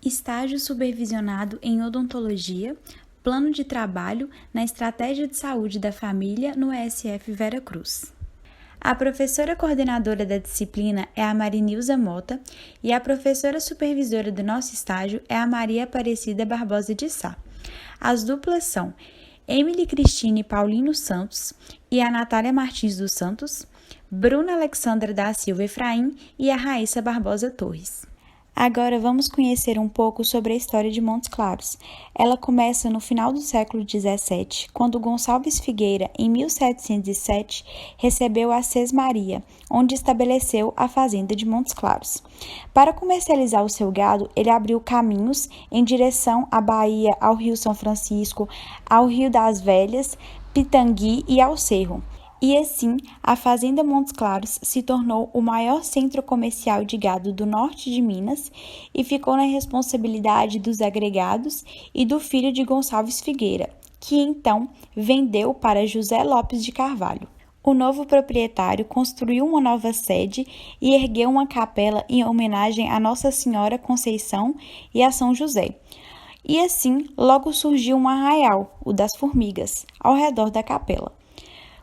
Estágio supervisionado em odontologia, plano de trabalho na estratégia de saúde da família no ESF Vera Cruz. A professora coordenadora da disciplina é a Marinilza Mota e a professora supervisora do nosso estágio é a Maria Aparecida Barbosa de Sá. As duplas são Emily Cristine Paulino Santos e a Natália Martins dos Santos, Bruna Alexandra da Silva Efraim e a Raíssa Barbosa Torres. Agora vamos conhecer um pouco sobre a história de Montes Claros. Ela começa no final do século XVII, quando Gonçalves Figueira, em 1707, recebeu a Sesmaria, onde estabeleceu a fazenda de Montes Claros. Para comercializar o seu gado, ele abriu caminhos em direção à Bahia, ao Rio São Francisco, ao Rio das Velhas, Pitangui e ao Cerro. E assim, a Fazenda Montes Claros se tornou o maior centro comercial de gado do norte de Minas e ficou na responsabilidade dos agregados e do filho de Gonçalves Figueira, que então vendeu para José Lopes de Carvalho. O novo proprietário construiu uma nova sede e ergueu uma capela em homenagem a Nossa Senhora Conceição e a São José. E assim, logo surgiu um arraial, o das Formigas, ao redor da capela.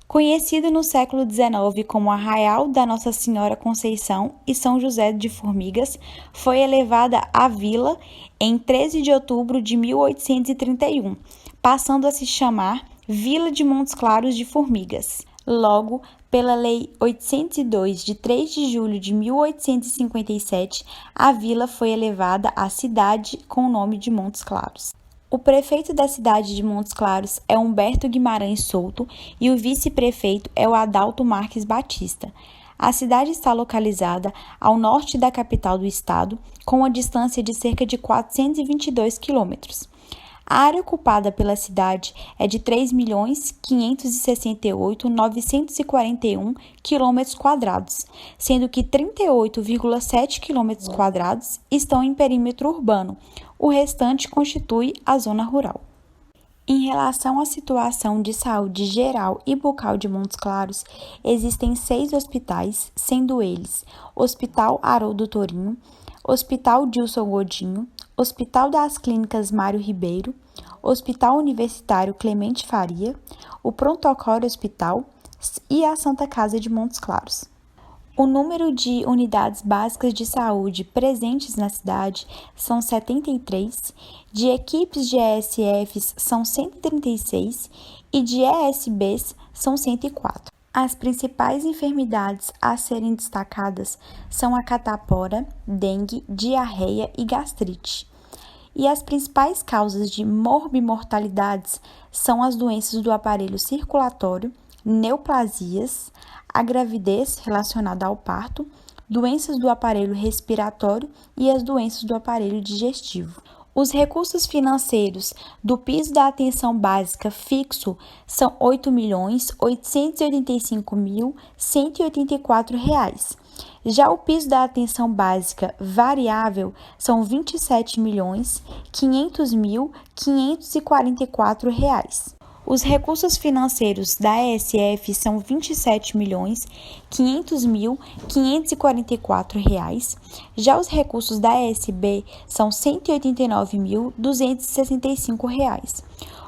Conhecido no século XIX como Arraial da Nossa Senhora Conceição e São José de Formigas, foi elevada à vila em 13 de outubro de 1831, passando a se chamar Vila de Montes Claros de Formigas. Logo, pela Lei 802, de 3 de julho de 1857, a vila foi elevada à cidade com o nome de Montes Claros. O prefeito da cidade de Montes Claros é Humberto Guimarães Souto e o vice-prefeito é o Adalto Marques Batista. A cidade está localizada ao norte da capital do estado, com uma distância de cerca de 422 quilômetros. A área ocupada pela cidade é de 3.568.941 km², sendo que 38,7 km² estão em perímetro urbano. O restante constitui a zona rural. Em relação à situação de saúde geral e bucal de Montes Claros, existem 6 hospitais, sendo eles Hospital Haroldo Torinho, Hospital Dilson Godinho, Hospital das Clínicas Mário Ribeiro, Hospital Universitário Clemente Faria, o Pronto-Socorro Hospital e a Santa Casa de Montes Claros. O número de unidades básicas de saúde presentes na cidade são 73, de equipes de ESFs são 136 e de ESBs são 104. As principais enfermidades a serem destacadas são a catapora, dengue, diarreia e gastrite. E as principais causas de morbimortalidades são as doenças do aparelho circulatório, neoplasias, a gravidez relacionada ao parto, doenças do aparelho respiratório e as doenças do aparelho digestivo. Os recursos financeiros do piso da atenção básica fixo são R$ 8.885.184. Já o piso da atenção básica variável são R$ 27.500.544. Os recursos financeiros da ESF são R$ 27.500.544. Já os recursos da ESB são R$ 189.265.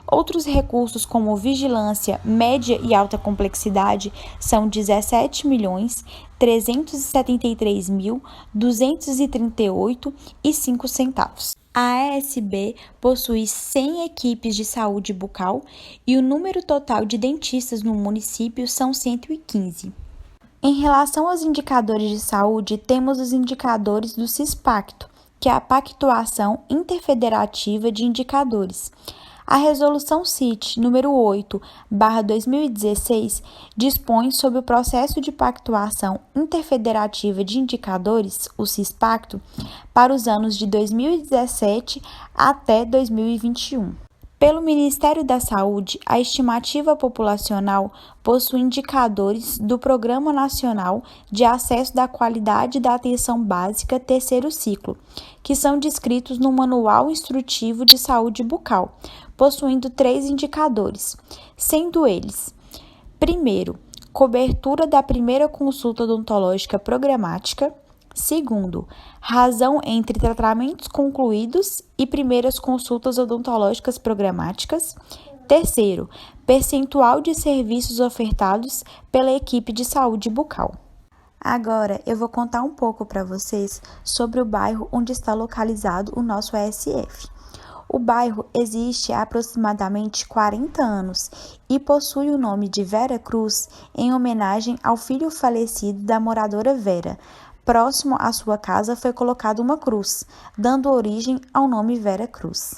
Outros recursos, como vigilância média e alta complexidade, são R$ 17.333.238,05. A ESB possui 100 equipes de saúde bucal e o número total de dentistas no município são 115. Em relação aos indicadores de saúde, temos os indicadores do CISPACTO, que é a Pactuação Interfederativa de Indicadores. A Resolução CIT número 8/2016 dispõe sobre o processo de pactuação interfederativa de indicadores, o CISPACTO, para os anos de 2017 até 2021. Pelo Ministério da Saúde, a estimativa populacional possui indicadores do Programa Nacional de Acesso da Qualidade da Atenção Básica terceiro ciclo, que são descritos no Manual Instrutivo de Saúde Bucal, possuindo 3 indicadores, sendo eles: primeiro, cobertura da primeira consulta odontológica programática; Segundo, razão entre tratamentos concluídos e primeiras consultas odontológicas programáticas. Terceiro, percentual de serviços ofertados pela equipe de saúde bucal. Agora eu vou contar um pouco para vocês sobre o bairro onde está localizado o nosso ESF. O bairro existe há aproximadamente 40 anos e possui o nome de Vera Cruz em homenagem ao filho falecido da moradora Vera. Próximo à sua casa foi colocada uma cruz, dando origem ao nome Vera Cruz.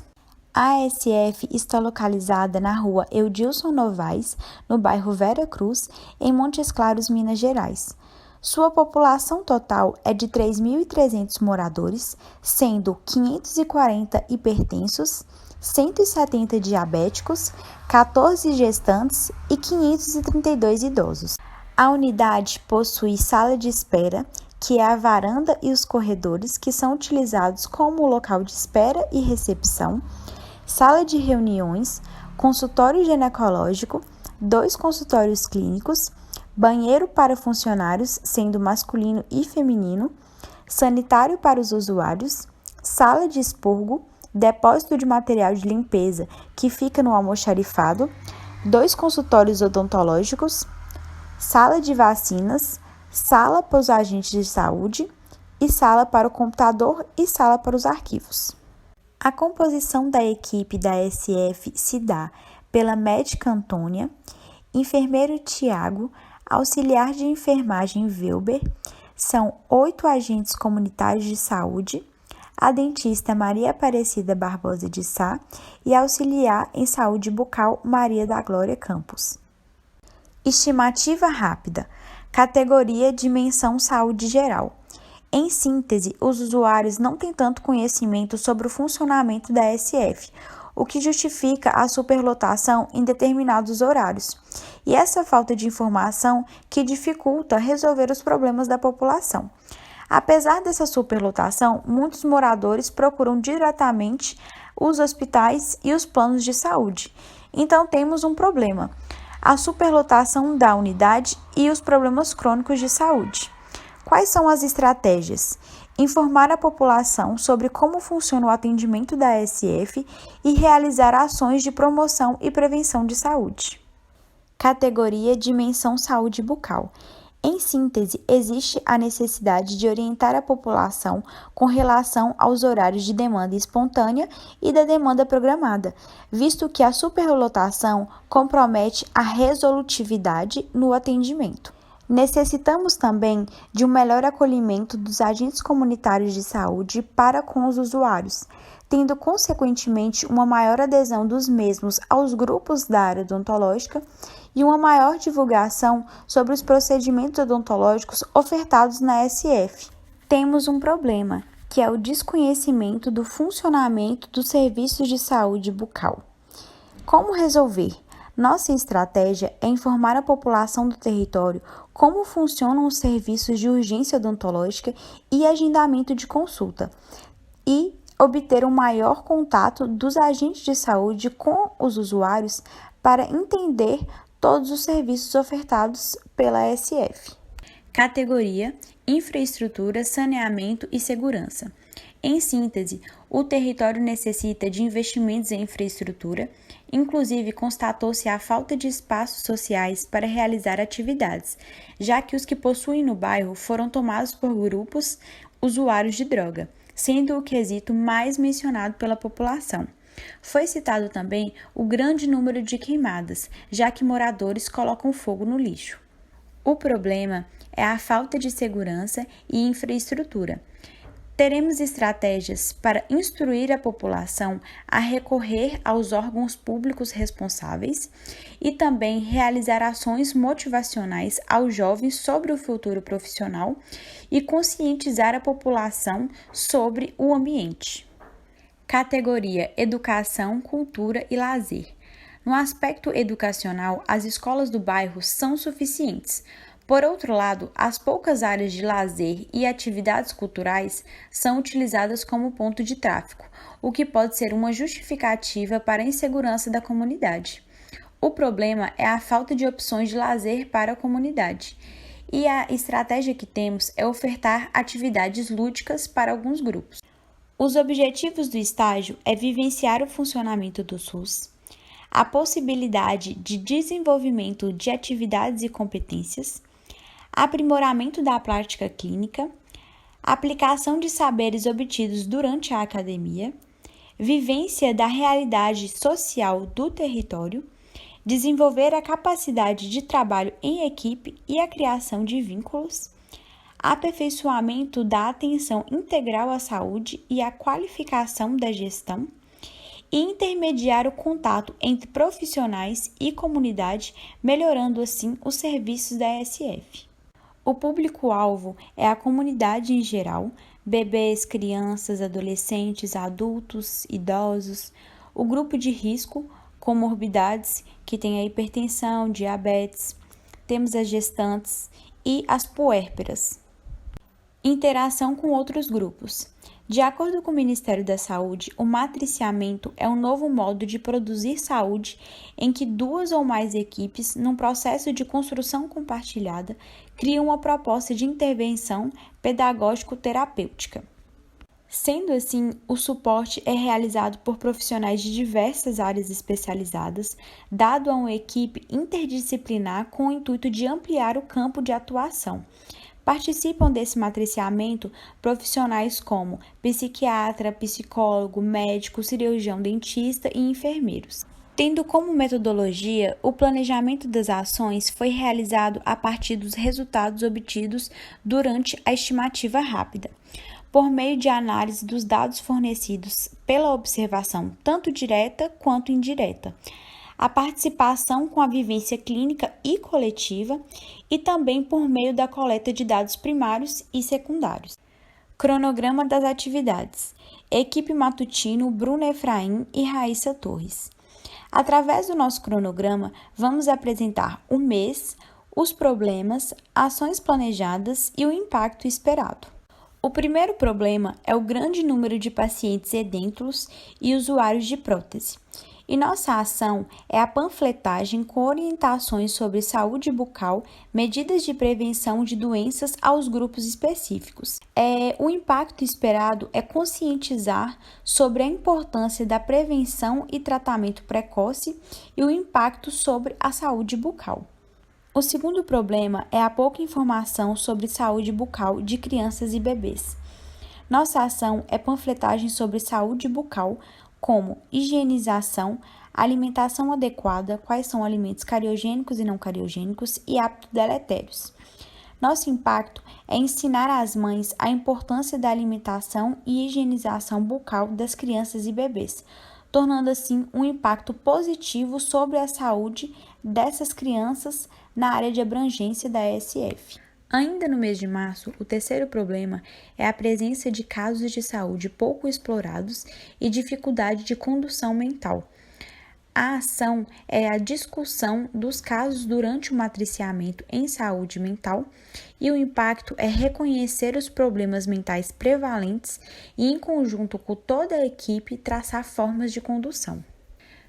A ESF está localizada na rua Eudilson Novaes, no bairro Vera Cruz, em Montes Claros, Minas Gerais. Sua população total é de 3.300 moradores, sendo 540 hipertensos, 170 diabéticos, 14 gestantes e 532 idosos. A unidade possui sala de espera, que é a varanda e os corredores, que são utilizados como local de espera e recepção, sala de reuniões, consultório ginecológico, 2 consultórios clínicos, banheiro para funcionários, sendo masculino e feminino, sanitário para os usuários, sala de expurgo, depósito de material de limpeza, que fica no almoxarifado, 2 consultórios odontológicos, sala de vacinas, sala para os agentes de saúde e sala para o computador e sala para os arquivos. A composição da equipe da SF se dá pela médica Antônia, enfermeiro Tiago, auxiliar de enfermagem Wilber, são 8 agentes comunitários de saúde, a dentista Maria Aparecida Barbosa de Sá e auxiliar em saúde bucal Maria da Glória Campos. Estimativa rápida. Categoria Dimensão Saúde Geral. Em síntese, os usuários não têm tanto conhecimento sobre o funcionamento da SF, o que justifica a superlotação em determinados horários, e essa falta de informação que dificulta resolver os problemas da população. Apesar dessa superlotação, muitos moradores procuram diretamente os hospitais e os planos de saúde. Então temos um problema: a superlotação da unidade e os problemas crônicos de saúde. Quais são as estratégias? Informar a população sobre como funciona o atendimento da SF e realizar ações de promoção e prevenção de saúde. Categoria Dimensão Saúde Bucal. Em síntese, existe a necessidade de orientar a população com relação aos horários de demanda espontânea e da demanda programada, visto que a superlotação compromete a resolutividade no atendimento. Necessitamos também de um melhor acolhimento dos agentes comunitários de saúde para com os usuários, tendo consequentemente uma maior adesão dos mesmos aos grupos da área odontológica e uma maior divulgação sobre os procedimentos odontológicos ofertados na SF. Temos um problema, que é o desconhecimento do funcionamento dos serviços de saúde bucal. Como resolver? Nossa estratégia é informar a população do território como funcionam os serviços de urgência odontológica e agendamento de consulta e obter um maior contato dos agentes de saúde com os usuários para entender todos os serviços ofertados pela SF. Categoria: Infraestrutura, Saneamento e Segurança. Em síntese, o território necessita de investimentos em infraestrutura, inclusive constatou-se a falta de espaços sociais para realizar atividades, já que os que possuem no bairro foram tomados por grupos usuários de droga, sendo o quesito mais mencionado pela população. Foi citado também o grande número de queimadas, já que moradores colocam fogo no lixo. O problema é a falta de segurança e infraestrutura. Teremos estratégias para instruir a população a recorrer aos órgãos públicos responsáveis e também realizar ações motivacionais aos jovens sobre o futuro profissional e conscientizar a população sobre o ambiente. Categoria: Educação, Cultura e Lazer. No aspecto educacional, as escolas do bairro são suficientes. Por outro lado, as poucas áreas de lazer e atividades culturais são utilizadas como ponto de tráfico, o que pode ser uma justificativa para a insegurança da comunidade. O problema é a falta de opções de lazer para a comunidade. e a estratégia que temos é ofertar atividades lúdicas para alguns grupos. Os objetivos do estágio é vivenciar o funcionamento do SUS, a possibilidade de desenvolvimento de atividades e competências, aprimoramento da prática clínica, aplicação de saberes obtidos durante a academia, vivência da realidade social do território, desenvolver a capacidade de trabalho em equipe e a criação de vínculos, aperfeiçoamento da atenção integral à saúde e a qualificação da gestão, e intermediar o contato entre profissionais e comunidade, melhorando assim os serviços da SF. O público-alvo é a comunidade em geral, bebês, crianças, adolescentes, adultos, idosos, o grupo de risco, comorbidades, que tem a hipertensão, diabetes, temos as gestantes e as puérperas. Interação com outros grupos. De acordo com o Ministério da Saúde, o matriciamento é um novo modo de produzir saúde em que duas ou mais equipes, num processo de construção compartilhada, criam uma proposta de intervenção pedagógico-terapêutica. Sendo assim, o suporte é realizado por profissionais de diversas áreas especializadas, dado a uma equipe interdisciplinar com o intuito de ampliar o campo de atuação. Participam desse matriciamento profissionais como psiquiatra, psicólogo, médico, cirurgião dentista e enfermeiros. Tendo como metodologia, o planejamento das ações foi realizado a partir dos resultados obtidos durante a estimativa rápida, por meio de análise dos dados fornecidos pela observação tanto direta quanto indireta, a participação com a vivência clínica e coletiva e também por meio da coleta de dados primários e secundários. Cronograma das atividades. Equipe matutino Bruno Efraim e Raíssa Torres. Através do nosso cronograma, vamos apresentar o mês, os problemas, ações planejadas e o impacto esperado. O primeiro problema é o grande número de pacientes edêntulos e usuários de prótese. E nossa ação é a panfletagem com orientações sobre saúde bucal, medidas de prevenção de doenças aos grupos específicos. O impacto esperado é conscientizar sobre a importância da prevenção e tratamento precoce e o impacto sobre a saúde bucal. O segundo problema é a pouca informação sobre saúde bucal de crianças e bebês. Nossa ação é panfletagem sobre saúde bucal, como higienização, alimentação adequada, quais são alimentos cariogênicos e não cariogênicos e hábitos deletérios. Nosso impacto é ensinar às mães a importância da alimentação e higienização bucal das crianças e bebês, tornando assim um impacto positivo sobre a saúde dessas crianças na área de abrangência da SF. Ainda no mês de março, o terceiro problema é a presença de casos de saúde pouco explorados e dificuldade de condução mental. A ação é a discussão dos casos durante o matriciamento em saúde mental e o impacto é reconhecer os problemas mentais prevalentes e, em conjunto com toda a equipe, traçar formas de condução.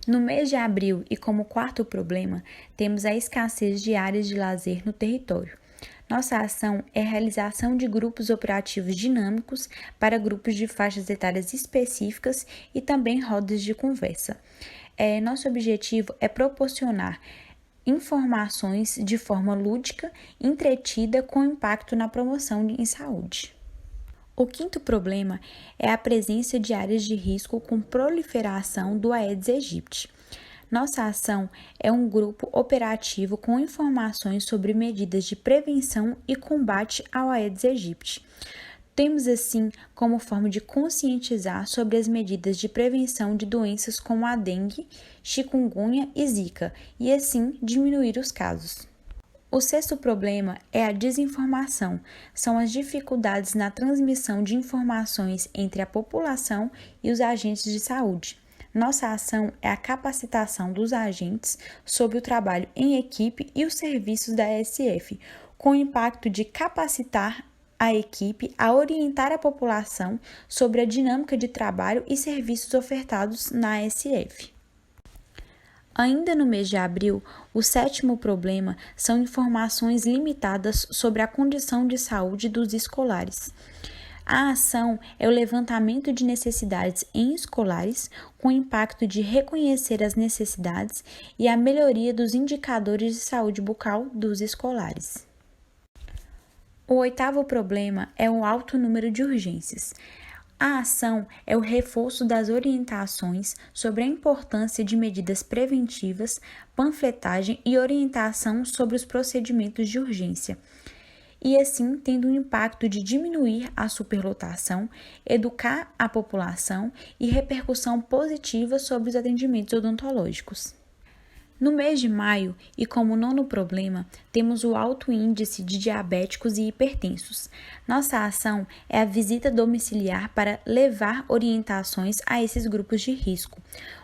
No mês de abril, e como quarto problema, temos a escassez de áreas de lazer no território. Nossa ação é a realização de grupos operativos dinâmicos para grupos de faixas etárias específicas e também rodas de conversa. Nosso objetivo é proporcionar informações de forma lúdica, entretida, com impacto na promoção em saúde. O quinto problema é a presença de áreas de risco com proliferação do Aedes aegypti. Nossa ação é um grupo operativo com informações sobre medidas de prevenção e combate ao Aedes aegypti. Temos, assim, como forma de conscientizar sobre as medidas de prevenção de doenças como a dengue, chikungunya e zika, e assim diminuir os casos. O sexto problema é a desinformação. São as dificuldades na transmissão de informações entre a população e os agentes de saúde. Nossa ação é a capacitação dos agentes sobre o trabalho em equipe e os serviços da SF, com o impacto de capacitar a equipe a orientar a população sobre a dinâmica de trabalho e serviços ofertados na SF. Ainda no mês de abril, o sétimo problema são informações limitadas sobre a condição de saúde dos escolares. A ação é o levantamento de necessidades em escolares, com o impacto de reconhecer as necessidades e a melhoria dos indicadores de saúde bucal dos escolares. O oitavo problema é o alto número de urgências. A ação é o reforço das orientações sobre a importância de medidas preventivas, panfletagem e orientação sobre os procedimentos de urgência, e assim tendo um impacto de diminuir a superlotação, educar a população e repercussão positiva sobre os atendimentos odontológicos. No mês de maio, e como nono problema, temos o alto índice de diabéticos e hipertensos. Nossa ação é a visita domiciliar para levar orientações a esses grupos de risco,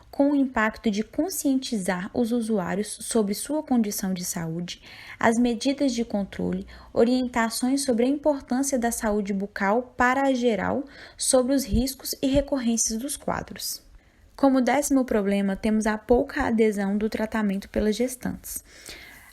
com o impacto de conscientizar os usuários sobre sua condição de saúde, as medidas de controle, orientações sobre a importância da saúde bucal para a geral, sobre os riscos e recorrências dos quadros. Como décimo problema, temos a pouca adesão do tratamento pelas gestantes.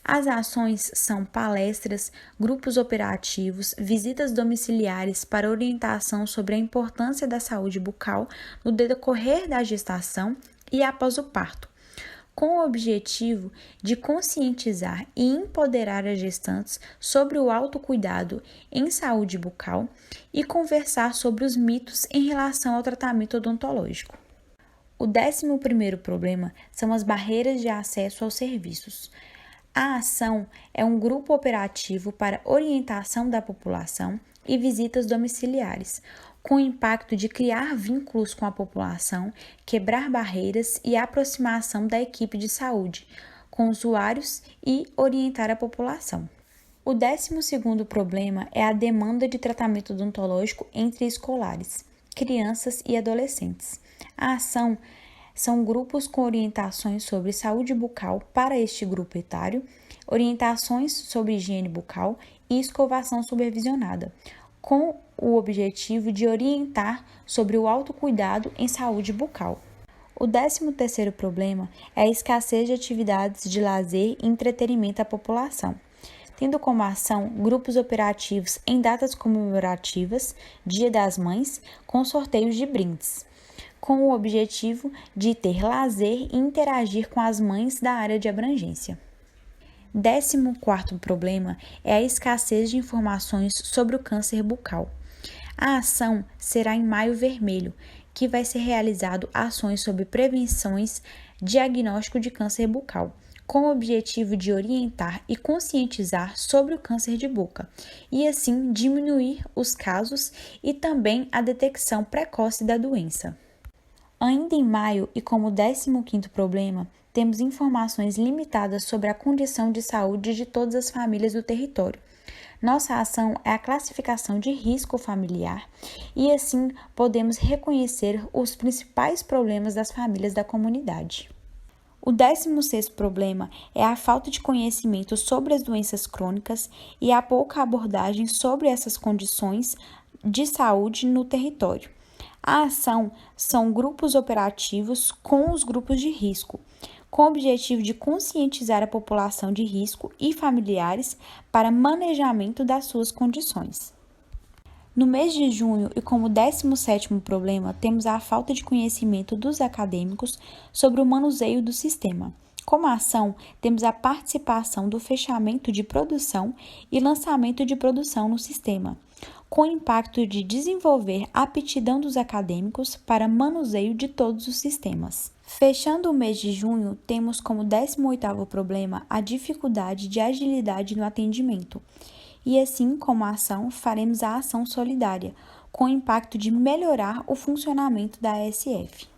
As ações são palestras, grupos operativos, visitas domiciliares para orientação sobre a importância da saúde bucal no decorrer da gestação e após o parto, com o objetivo de conscientizar e empoderar as gestantes sobre o autocuidado em saúde bucal e conversar sobre os mitos em relação ao tratamento odontológico. O 11º problema são as barreiras de acesso aos serviços. A ação é um grupo operativo para orientação da população e visitas domiciliares, com o impacto de criar vínculos com a população, quebrar barreiras e aproximação da equipe de saúde com usuários e orientar a população. O 12º problema é a demanda de tratamento odontológico entre escolares, crianças e adolescentes. A ação são grupos com orientações sobre saúde bucal para este grupo etário, orientações sobre higiene bucal e escovação supervisionada, com o objetivo de orientar sobre o autocuidado em saúde bucal. O 13º problema é a escassez de atividades de lazer e entretenimento à população, tendo como ação grupos operativos em datas comemorativas, Dia das Mães, com sorteios de brindes, com o objetivo de ter lazer e interagir com as mães da área de abrangência. 14º problema é a escassez de informações sobre o câncer bucal. A ação será em Maio Vermelho, que vai ser realizado ações sobre prevenções, diagnóstico de câncer bucal, com o objetivo de orientar e conscientizar sobre o câncer de boca, e assim diminuir os casos e também a detecção precoce da doença. Ainda em maio, e como 15º problema, temos informações limitadas sobre a condição de saúde de todas as famílias do território. Nossa ação é a classificação de risco familiar e assim podemos reconhecer os principais problemas das famílias da comunidade. O 16º problema é a falta de conhecimento sobre as doenças crônicas e a pouca abordagem sobre essas condições de saúde no território. A ação são grupos operativos com os grupos de risco, com o objetivo de conscientizar a população de risco e familiares para manejamento das suas condições. No mês de junho, e como 17º problema, temos a falta de conhecimento dos acadêmicos sobre o manuseio do sistema. Como ação, temos a participação do fechamento de produção e lançamento de produção no sistema, com o impacto de desenvolver a aptidão dos acadêmicos para manuseio de todos os sistemas. Fechando o mês de junho, temos como 18º problema a dificuldade de agilidade no atendimento. E assim como a ação, faremos a ação solidária, com o impacto de melhorar o funcionamento da ASF.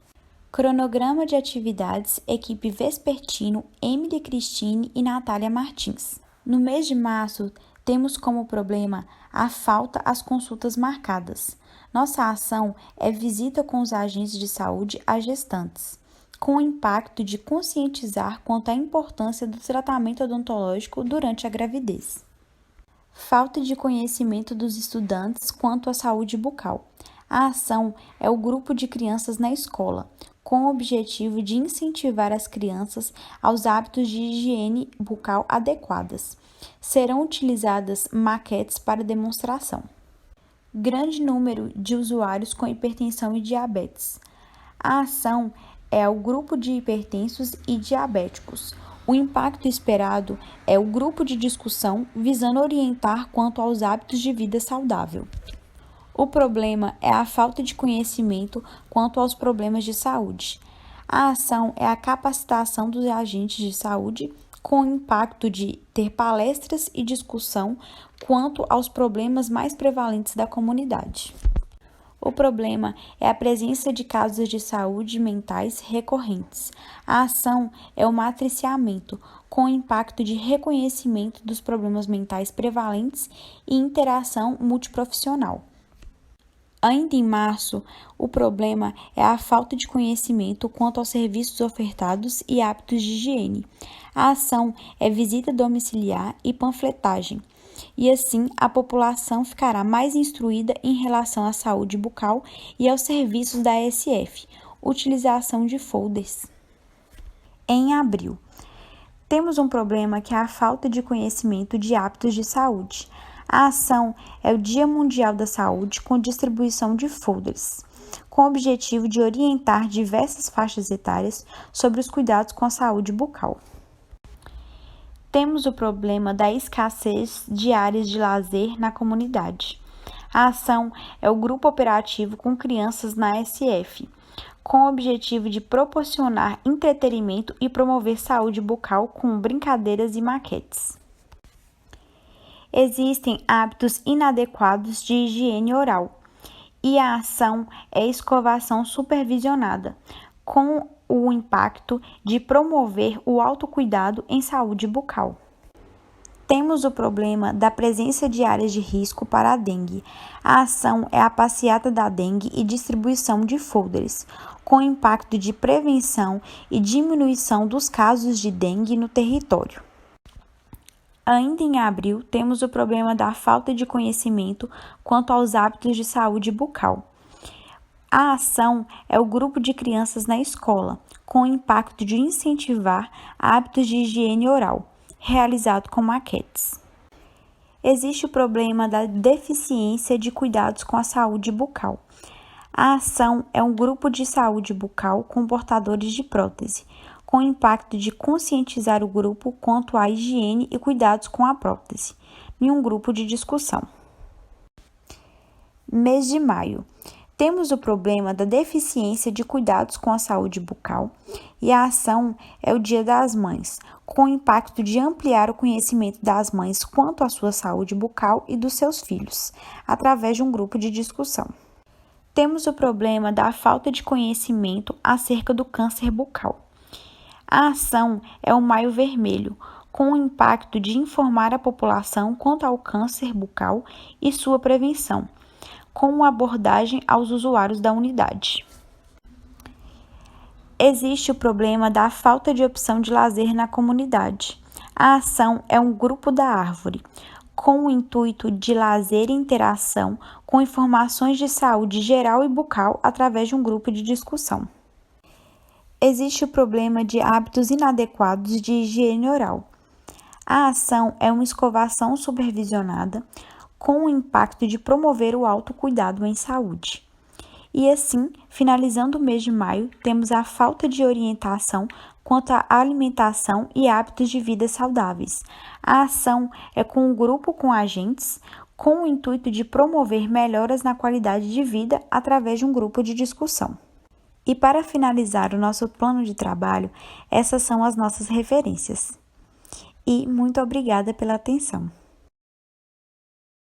Cronograma de atividades, equipe Vespertino, Emily Cristine e Natália Martins. No mês de março, temos como problema a falta às consultas marcadas. Nossa ação é visita com os agentes de saúde às gestantes, com o impacto de conscientizar quanto à importância do tratamento odontológico durante a gravidez. Falta de conhecimento dos estudantes quanto à saúde bucal. A ação é o grupo de crianças na escola, com o objetivo de incentivar as crianças aos hábitos de higiene bucal adequadas. Serão utilizadas maquetes para demonstração. Grande número de usuários com hipertensão e diabetes. A ação é o grupo de hipertensos e diabéticos. O impacto esperado é o grupo de discussão visando orientar quanto aos hábitos de vida saudável. O problema é a falta de conhecimento quanto aos problemas de saúde. A ação é a capacitação dos agentes de saúde com o impacto de ter palestras e discussão quanto aos problemas mais prevalentes da comunidade. O problema é a presença de casos de saúde mentais recorrentes. A ação é o matriciamento, com o impacto de reconhecimento dos problemas mentais prevalentes e interação multiprofissional. Ainda em março, o problema é a falta de conhecimento quanto aos serviços ofertados e hábitos de higiene. A ação é visita domiciliar e panfletagem, e assim a população ficará mais instruída em relação à saúde bucal e aos serviços da ASF, utilização de folders. Em abril, temos um problema que é a falta de conhecimento de hábitos de saúde. A ação é o Dia Mundial da Saúde com distribuição de folders, com o objetivo de orientar diversas faixas etárias sobre os cuidados com a saúde bucal. Temos o problema da escassez de áreas de lazer na comunidade. A ação é o grupo operativo com crianças na SF, com o objetivo de proporcionar entretenimento e promover saúde bucal com brincadeiras e maquetes. Existem hábitos inadequados de higiene oral e a ação é escovação supervisionada, com o impacto de promover o autocuidado em saúde bucal. Temos o problema da presença de áreas de risco para a dengue. A ação é a passeata da dengue e distribuição de folders, com o impacto de prevenção e diminuição dos casos de dengue no território. Ainda em abril, temos o problema da falta de conhecimento quanto aos hábitos de saúde bucal. A ação é o grupo de crianças na escola, com o impacto de incentivar hábitos de higiene oral, realizado com maquetes. Existe o problema da deficiência de cuidados com a saúde bucal. A ação é um grupo de saúde bucal com portadores de prótese, com o impacto de conscientizar o grupo quanto à higiene e cuidados com a prótese, em um grupo de discussão. Mês de maio. Temos o problema da deficiência de cuidados com a saúde bucal e a ação é o Dia das Mães, com o impacto de ampliar o conhecimento das mães quanto à sua saúde bucal e dos seus filhos, através de um grupo de discussão. Temos o problema da falta de conhecimento acerca do câncer bucal. A ação é o Maio Vermelho, com o impacto de informar a população quanto ao câncer bucal e sua prevenção, com uma abordagem aos usuários da unidade. Existe o problema da falta de opção de lazer na comunidade. A ação é um grupo da árvore, com o intuito de lazer e interação com informações de saúde geral e bucal através de um grupo de discussão. Existe o problema de hábitos inadequados de higiene oral. A ação é uma escovação supervisionada com o impacto de promover o autocuidado em saúde. E assim, finalizando o mês de maio, temos a falta de orientação quanto à alimentação e hábitos de vida saudáveis. A ação é com um grupo com agentes, com o intuito de promover melhoras na qualidade de vida através de um grupo de discussão. E para finalizar o nosso plano de trabalho, essas são as nossas referências. E muito obrigada pela atenção.